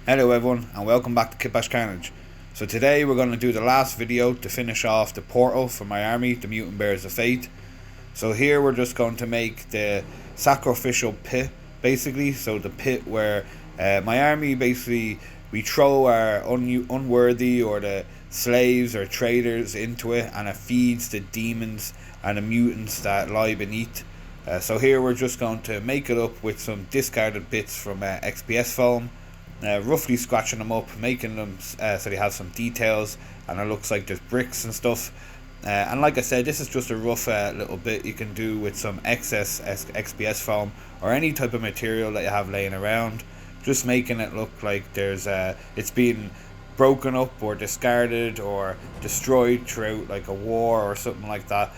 Hello everyone and welcome back to KitbashCarnage. So today we're going to do the last video to finish off the portal for my army, the Mutant Bearers of Faith. So here we're just going to make the sacrificial pit basically, so the pit where my army basically, we throw our unworthy or the slaves or traitors into it, and it feeds the demons and the mutants that lie beneath. So here we're just going to make it up with some discarded bits from XPS foam. Roughly scratching them up, making them so they have some details, and it looks like there's bricks and stuff. And like I said, this is just a rough little bit you can do with some excess XPS foam or any type of material that you have laying around, just making it look like there's it's been broken up or discarded or destroyed throughout like a war or something like that.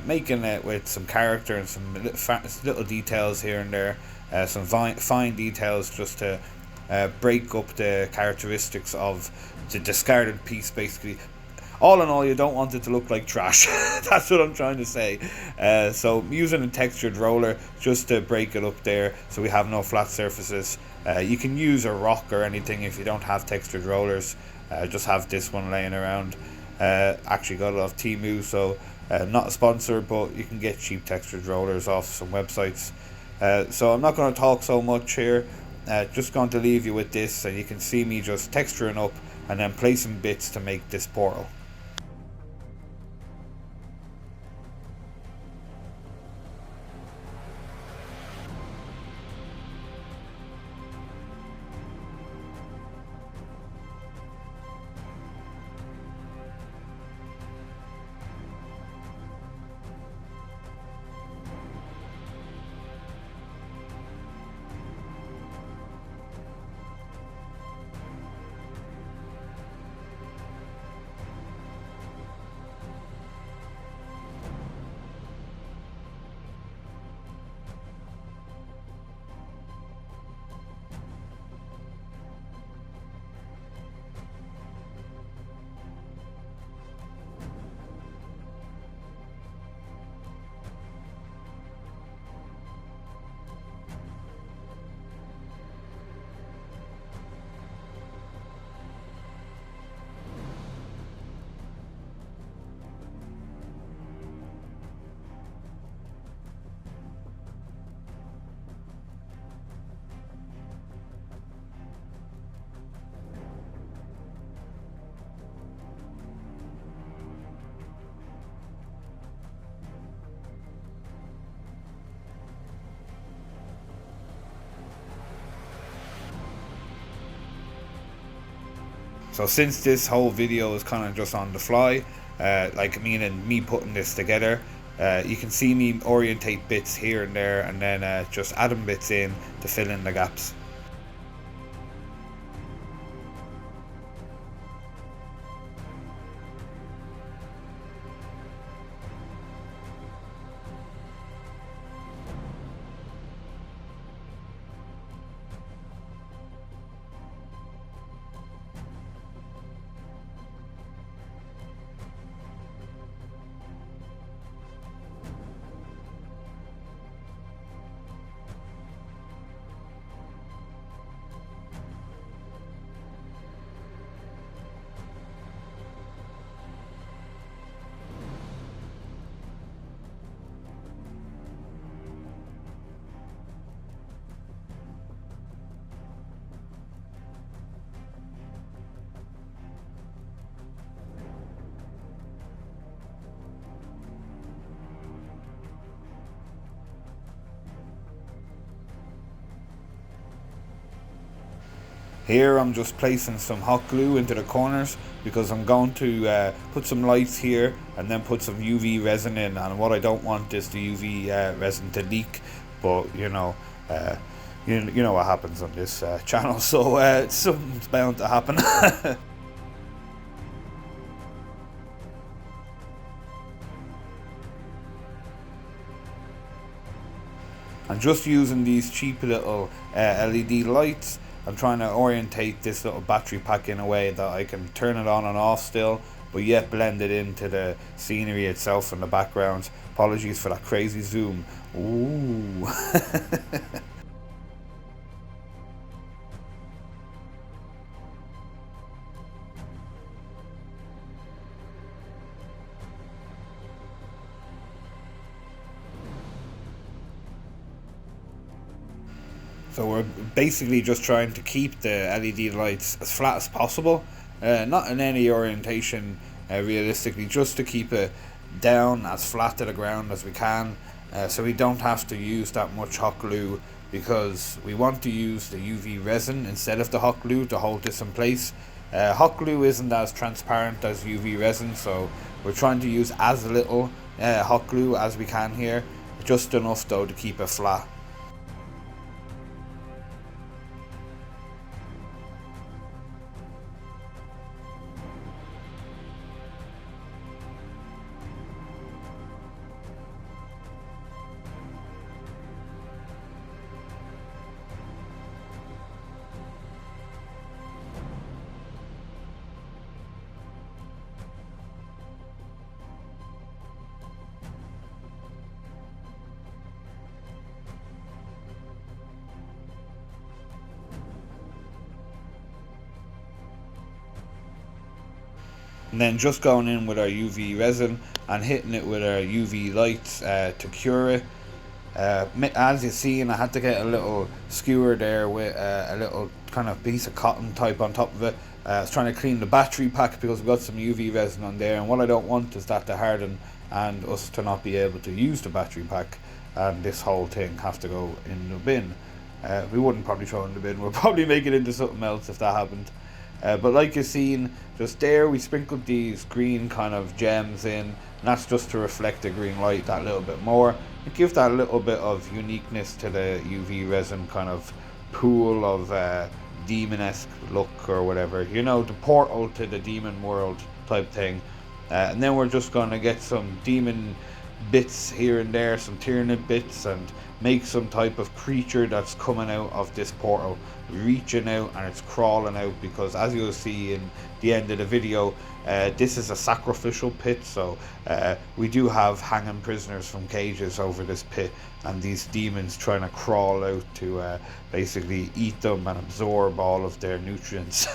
Making it with some character and some little details here and there, some fine details just to break up the characteristics of the discarded piece basically. All in all, you don't want it to look like trash. That's what I'm trying to say. So using a textured roller just to break it up there so we have no flat surfaces. You can use a rock or anything if you don't have textured rollers. Just have this one laying around. Actually got it off Temu, so not a sponsor, but you can get cheap textured rollers off some websites. So I'm not going to talk so much here. Just going to leave you with this, and you can see me just texturing up and then placing bits to make this portal. So since this whole video is kind of just on the fly, like meaning me putting this together, you can see me orientate bits here and there, and then just adding bits in to fill in the gaps. Here I'm just placing some hot glue into the corners because I'm going to put some lights here and then put some UV resin in, and what I don't want is the UV resin to leak, but you know what happens on this channel, so something's bound to happen. I'm just using these cheap little LED lights. I'm trying to orientate this little battery pack in a way that I can turn it on and off still, but yet blend it into the scenery itself in the background. Apologies for that crazy zoom. Ooh. So we're basically just trying to keep the LED lights as flat as possible, not in any orientation realistically, just to keep it down as flat to the ground as we can, so we don't have to use that much hot glue, because we want to use the UV resin instead of the hot glue to hold this in place. Hot glue isn't as transparent as UV resin, so we're trying to use as little hot glue as we can here, just enough though to keep it flat. And then just going in with our UV resin and hitting it with our UV lights to cure it. As you see, and I had to get a little skewer there with a little kind of piece of cotton type on top of it. I was trying to clean the battery pack because we've got some UV resin on there, and what I don't want is that to harden and us to not be able to use the battery pack, and this whole thing have to go in the bin. We wouldn't probably throw it in the bin, we'll probably make it into something else if that happened. But like you've seen just there, we sprinkled these green kind of gems in, and that's just to reflect the green light that little bit more and give that little bit of uniqueness to the UV resin kind of pool of demon-esque look or whatever, you know, the portal to the demon world type thing. And then we're just going to get some demon bits here and there, some Tyranid bits, and make some type of creature that's coming out of this portal, reaching out, and it's crawling out, because as you'll see in the end of the video, this is a sacrificial pit, so we do have hanging prisoners from cages over this pit, and these demons trying to crawl out to basically eat them and absorb all of their nutrients.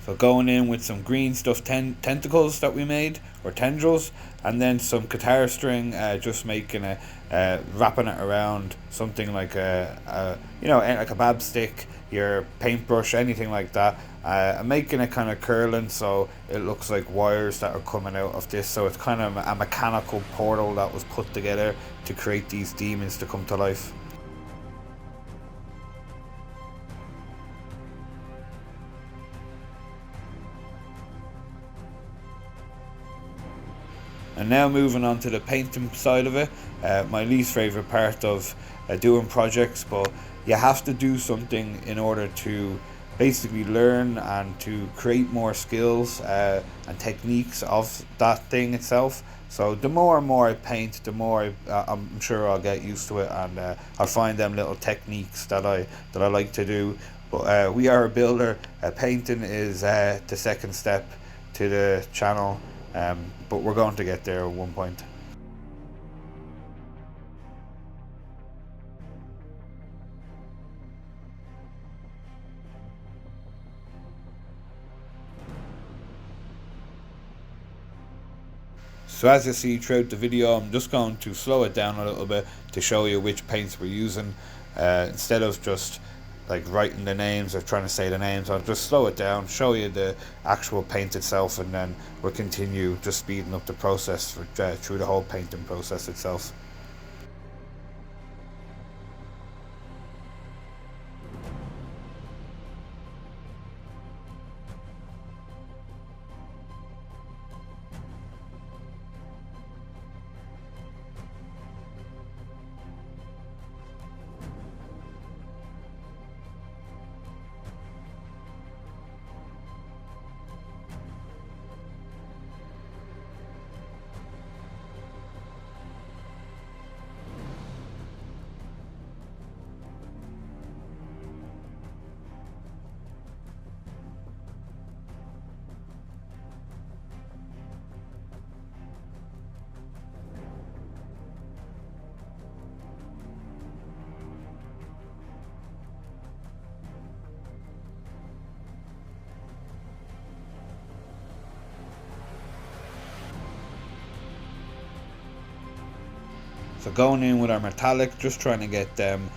So going in with some green stuffed tentacles that we made, or tendrils, and then some guitar string, just making a wrapping it around something like you know, like a kebab stick, your paintbrush, anything like that. I'm making it kind of curling so it looks like wires that are coming out of this, so it's kind of a mechanical portal that was put together to create these demons to come to life. And now moving on to the painting side of it, my least favourite part of doing projects, but you have to do something in order to basically learn and to create more skills and techniques of that thing itself. So the more and more I paint, the more I'm sure I'll get used to it, and I'll find them little techniques that I like to do. But we are a builder. Painting is the second step to the channel. but we're going to get there at one point. So as you see throughout the video, I'm just going to slow it down a little bit to show you which paints we're using. Instead of just like writing the names or trying to say the names, I'll just slow it down, show you the actual paint itself, and then we'll continue just speeding up the process through the whole painting process itself. So going in with our metallic, just trying to get them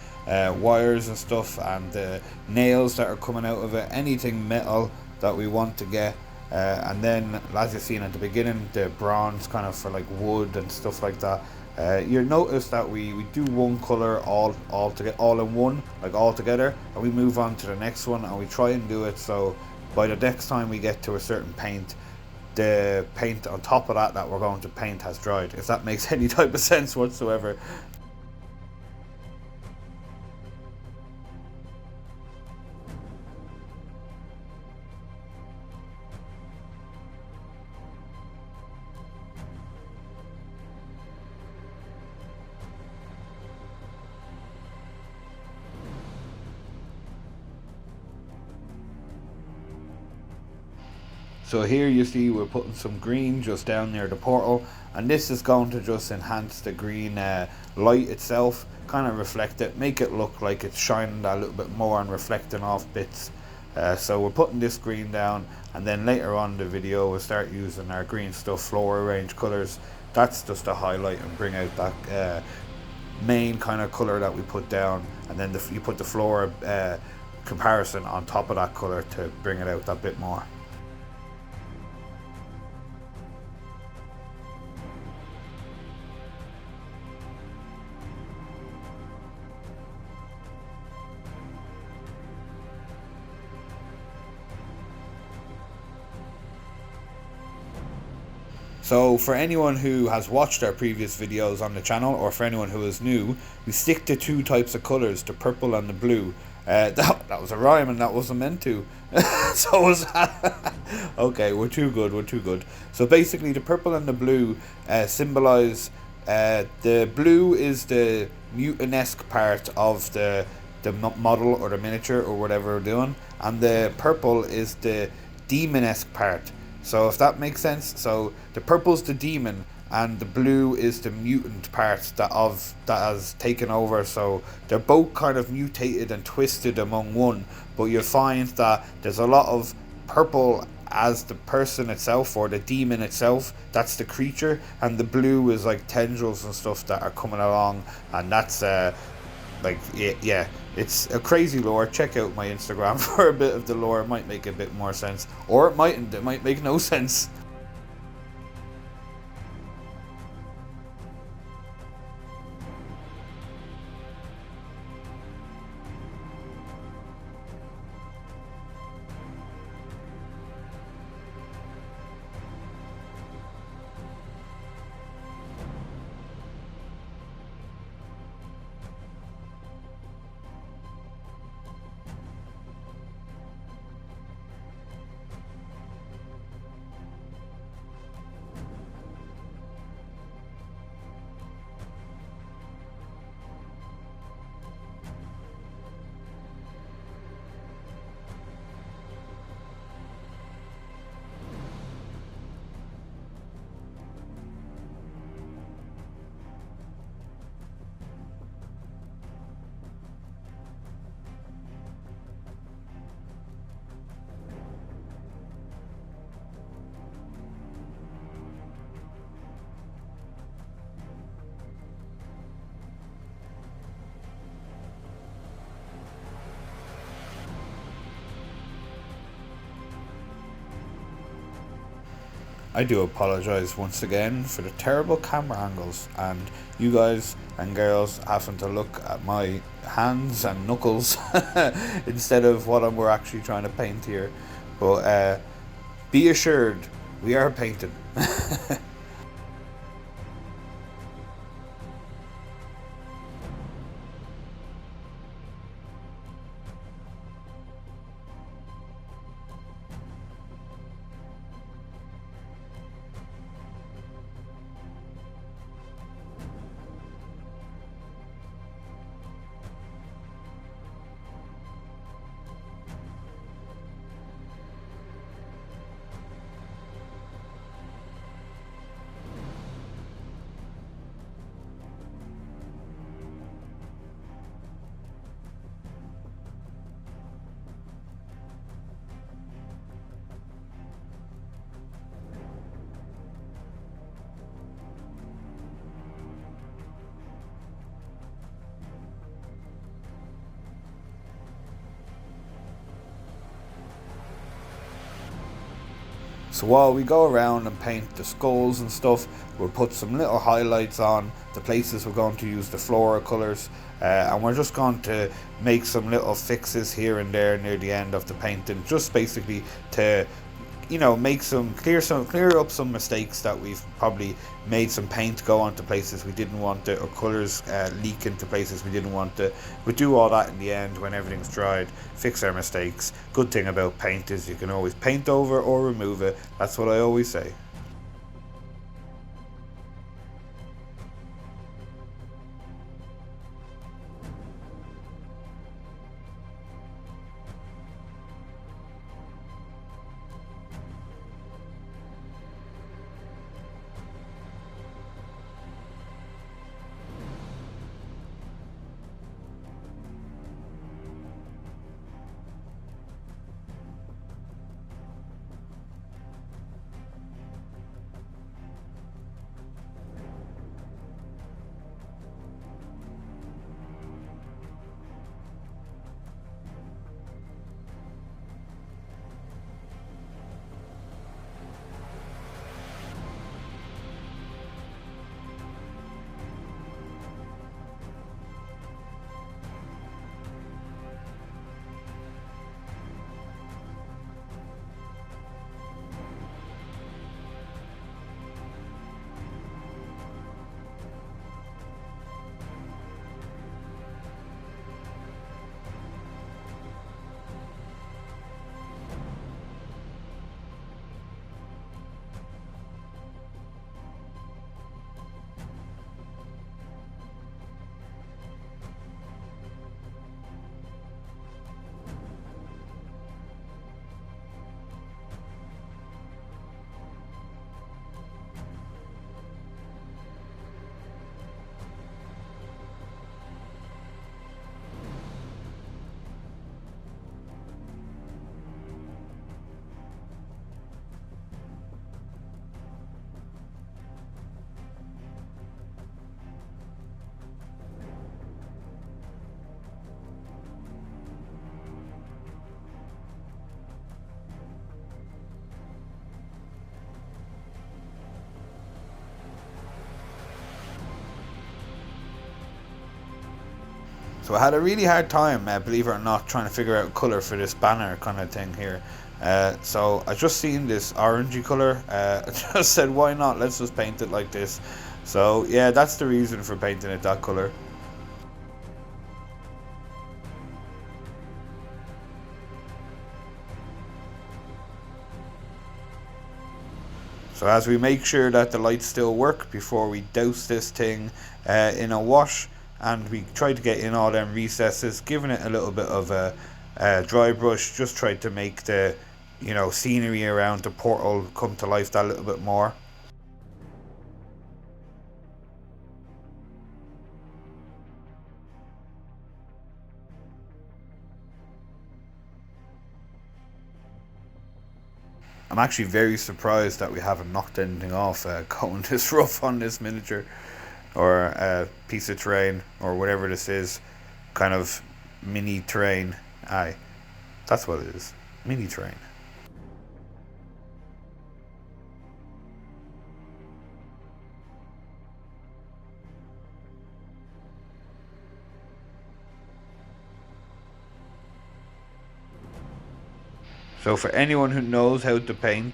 wires and stuff, and the nails that are coming out of it, anything metal that we want to get. And then, as you've seen at the beginning, the bronze kind of for like wood and stuff like that. You'll notice that we do one color all in one, like all together, and we move on to the next one, and we try and do it so by the next time we get to a certain paint, the paint on top of that we're going to paint has dried, if that makes any type of sense whatsoever. So here you see we're putting some green just down near the portal, and this is going to just enhance the green light itself, kind of reflect it, make it look like it's shining a little bit more and reflecting off bits. So we're putting this green down, and then later on in the video we'll start using our green stuff, floral range colours. That's just to highlight and bring out that main kind of colour that we put down, and then you put the floral comparison on top of that colour to bring it out that bit more. So for anyone who has watched our previous videos on the channel, or for anyone who is new, we stick to two types of colours, the purple and the blue. That was a rhyme and that wasn't meant to. So was okay, we're too good. So basically the purple and the blue symbolise, the blue is the mutant-esque part of the model or the miniature or whatever we're doing, and the purple is the demon-esque part. So if that makes sense, so the purple's the demon and the blue is the mutant part that has taken over. So they're both kind of mutated and twisted among one, but you'll find that there's a lot of purple as the person itself, or the demon itself, that's the creature, and the blue is like tendrils and stuff that are coming along, and that's like, yeah, it's a crazy lore. Check out my Instagram for a bit of the lore. It might make a bit more sense, or it mightn't. It might make no sense. I do apologise once again for the terrible camera angles and you guys and girls having to look at my hands and knuckles instead of what we're actually trying to paint here. But be assured, we are painting. So while we go around and paint the skulls and stuff, we'll put some little highlights on the places we're going to use the floral colours, and we're just going to make some little fixes here and there near the end of the painting, just basically to, you know, make clear up some mistakes that we've probably made some paint go onto places we didn't want it, or colours leak into places we didn't want it. We do all that in the end when everything's dried, fix our mistakes. Good thing about paint is you can always paint over or remove it. That's what I always say. So I had a really hard time, believe it or not, trying to figure out colour for this banner kind of thing here. So I just seen this orangey colour. I just said, why not? Let's just paint it like this. So yeah, that's the reason for painting it that colour. So as we make sure that the lights still work before we douse this thing in a wash, and we try to get in all them recesses, giving it a little bit of a dry brush, just try to make the, you know, scenery around the portal come to life that little bit more. I'm actually very surprised that we haven't knocked anything off going this rough on this miniature, or a piece of terrain, or whatever this is, kind of mini terrain. Aye, that's what it is, mini terrain. So for anyone who knows how to paint,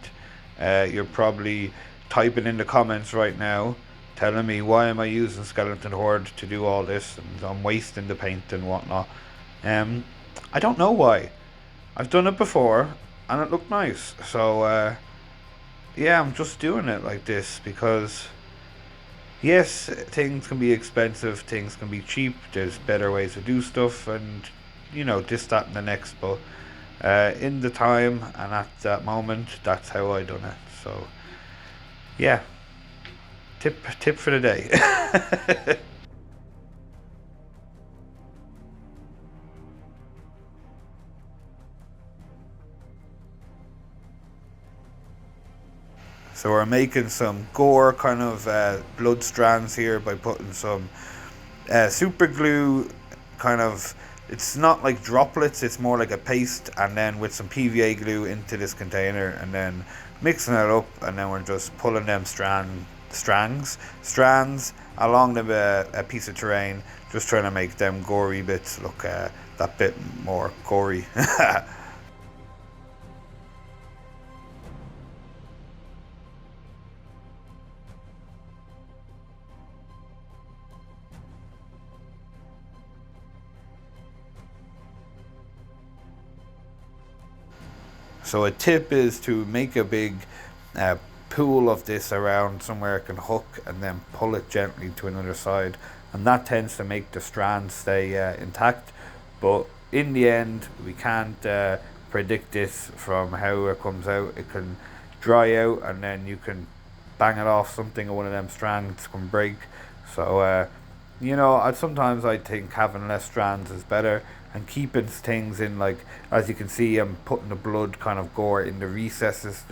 you're probably typing in the comments right now telling me, why am I using Skeleton Horde to do all this and I'm wasting the paint and whatnot. I don't know why. I've done it before and it looked nice. So yeah, I'm just doing it like this because yes, things can be expensive, things can be cheap, there's better ways to do stuff, and you know, this, that, and the next, but in the time and at that moment, that's how I done it. So yeah, tip for the day. So we're making some gore kind of blood strands here by putting some super glue kind of, it's not like droplets, it's more like a paste, and then with some PVA glue into this container and then mixing it up, and then we're just pulling them strands along a piece of terrain, just trying to make them gory bits look that bit more gory. So a tip is to make a big pool of this around somewhere it can hook, and then pull it gently to another side, and that tends to make the strands stay intact. But in the end, we can't predict this from how it comes out. It can dry out, and then you can bang it off something, and one of them strands can break. So you know, sometimes I think having less strands is better, and keeping things in, like, as you can see, I'm putting the blood kind of gore in the recesses,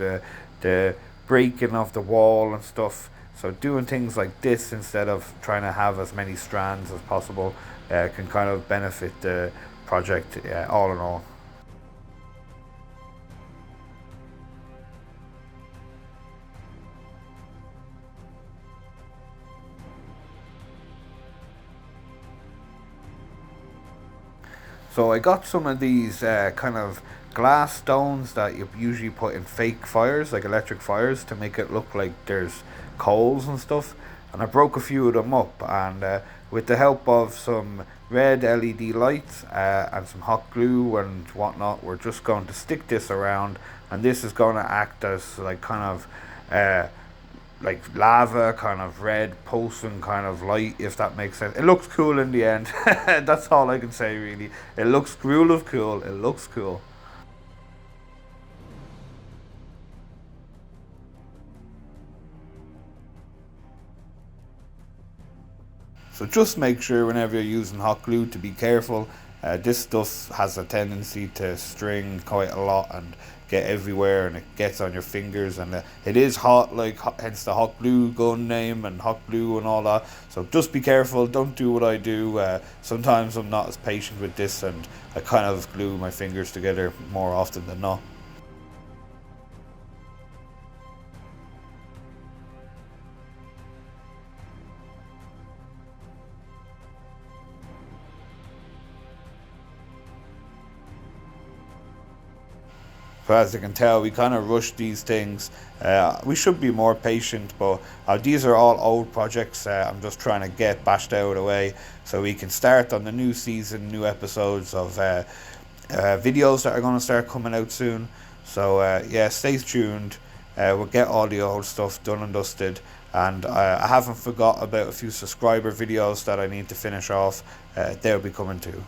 the breaking of the wall and stuff. So doing things like this instead of trying to have as many strands as possible can kind of benefit the project all in all. So I got some of these kind of glass stones that you usually put in fake fires, like electric fires, to make it look like there's coals and stuff. And I broke a few of them up, and with the help of some red LED lights and some hot glue and whatnot, we're just going to stick this around, and this is going to act as like kind of like lava, kind of red pulsing kind of light, if that makes sense. It looks cool in the end. That's all I can say, really. It looks cool of cool. It looks cool. So just make sure whenever you're using hot glue to be careful. This stuff has a tendency to string quite a lot and get everywhere, and it gets on your fingers, and it is hot, like hence the hot glue gun name and hot glue and all that. So just be careful, don't do what I do. Sometimes I'm not as patient with this, and I kind of glue my fingers together more often than not. So as you can tell, we kind of rush these things. We should be more patient, but these are all old projects. I'm just trying to get bashed out of the way so we can start on the new season, new episodes of videos that are going to start coming out soon. So yeah, stay tuned. We'll get all the old stuff done and dusted. And I haven't forgot about a few subscriber videos that I need to finish off. They'll be coming too.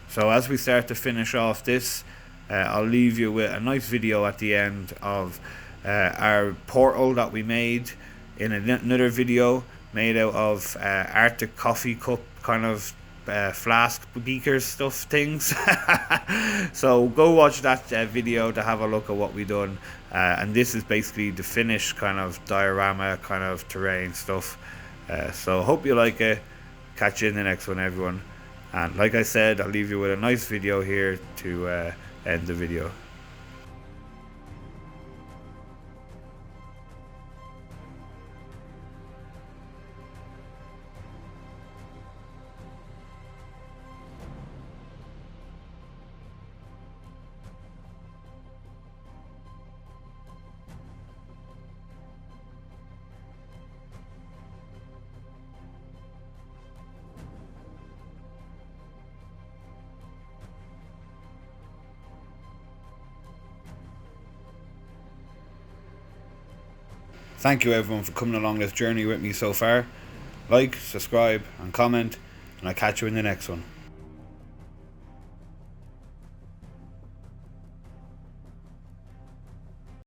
So as we start to finish off this, I'll leave you with a nice video at the end of our portal that we made in another video made out of Arctic coffee cup kind of flask beakers stuff things. So go watch that video to have a look at what we done, and this is basically the finished kind of diorama kind of terrain stuff. So hope you like it. Catch you in the next one, everyone. And like I said, I'll leave you with a nice video here to end the video. Thank you everyone for coming along this journey with me so far. Like, subscribe and comment, and I'll catch you in the next one.